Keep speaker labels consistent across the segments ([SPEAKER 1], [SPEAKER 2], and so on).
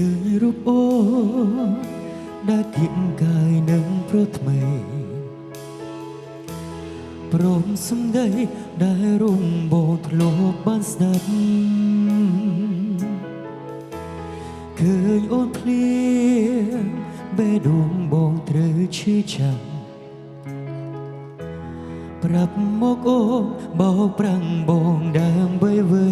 [SPEAKER 1] คือรูปโอ้ได้เคียงกายหนึ่งเพราะថ្មីព្រមសំដីដែលរំបងធ្លាប់បានស្ដាប់ឃើញអូនភ្លៀងបេះដូងបងត្រូវឈឺចាំប្រាប់មកអូនបោកប្រាំងបងដើម្បីអ្វី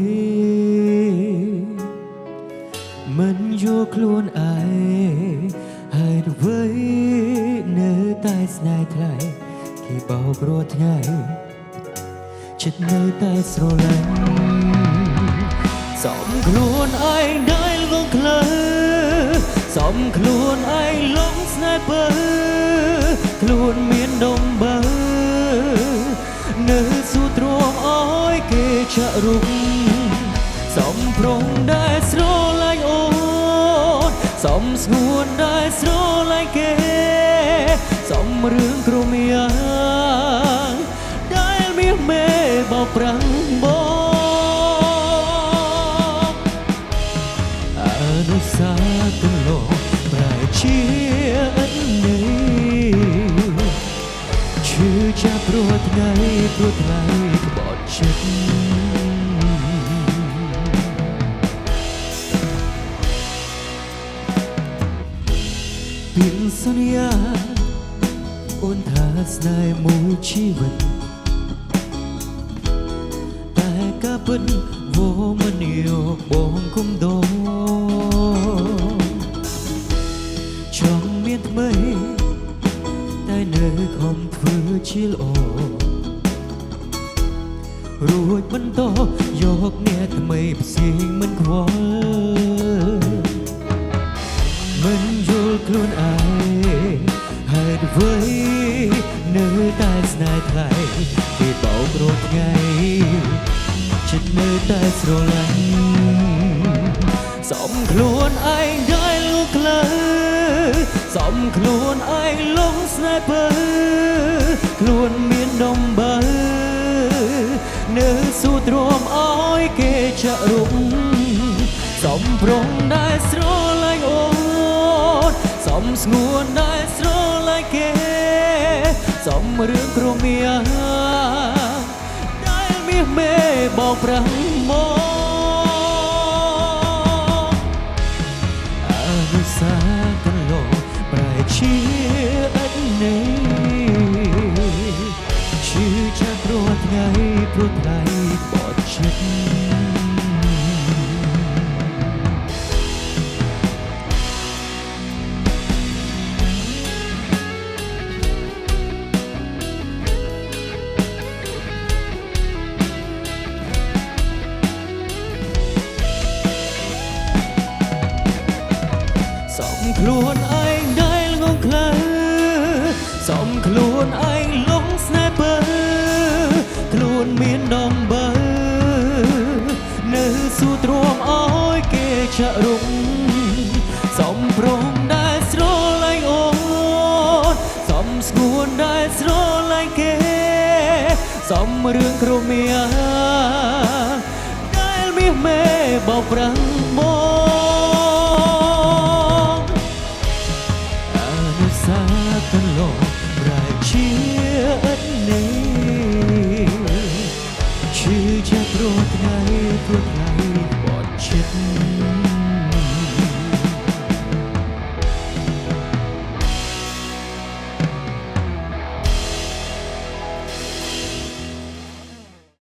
[SPEAKER 1] មិនយល់ខ្លួនឯងហើយអ្វីនៅតែស្នេហ៍ថ្លៃគេបោករាល់ថ្ងៃចិត្តនៅតែស្រឡាញ់សំខ្លួនឯងដែលងងក្លើសំខ្លួនឯងលងស្នេហ៍បើខ្លួនមានដុំបើនៅស៊ូទ្រាំអើយគេចាក់រុកសំប្រងដែលស្រឡាញ់អូនសំស្ងួនដែលស្រឡាញ់គេសំរឿងគ្រមយ៉ាងដែលមានមេបោកប្រាំងបងអនុសាទន្លងប្រែជាអិននេះឈឺចាប់ព្រោះថ្ងៃព្រោះថ្លៃក្បត់ចិត្តពីសន្យាអូនថាស្នេហ៍មួយជីវិតតែក៏ពិតវមិនយកបងគុំដោចង់មានថ្មីតែនៅខំធ្វើជាល្អរួចបន្តយកអ្នកថ្មីផ្សេងមិនខ្វល់មិនយល់ខ្លួនឯងហើយអ្វីនៅតែស្នេហ៍ថ្លៃគេបោករាល់ថ្ងៃចិត្តនៅតែស្រឡាញ់សំខ្លួនឯងដែលលូកក្លើសំខ្លួនឯងលងស្នេហ៍បើខ្លួនមានដុំបើនៅស៊ូទ្រាំអើយគេចាក់រុកសំប្រងដែលស្រឡាញ់អូនសំស្ងួនដែលស្រឡាញ់គេសំរឿងគ្រមយ៉ាងដែលមានមេបោកប្រាំងមកអនុសាទន្លងប្រែជាអិននេះឈឺចាប់ព្រោះថ្ងៃព្រោះថ្លៃបោកចិត្តសំខ្លួនឯងដែលងងក្លើសំខ្លួនឯងលងស្នេហ៍បើខ្លួនមានដុំបើនៅស៊ូទ្រាំអើយគេចាក់រុកសំប្រងដែលស្រឡាញ់អូនសំស្ងួនដែលស្រឡាញ់គេសំរឿងគ្រមយ៉ាងដែលមានមេបោកប្រាំងមកអនុសាទន្លងប្រែជាអិននេះឈឺចាប់ព្រោះថ្ងៃព្រោះថ្ងៃបត់ចិត្ត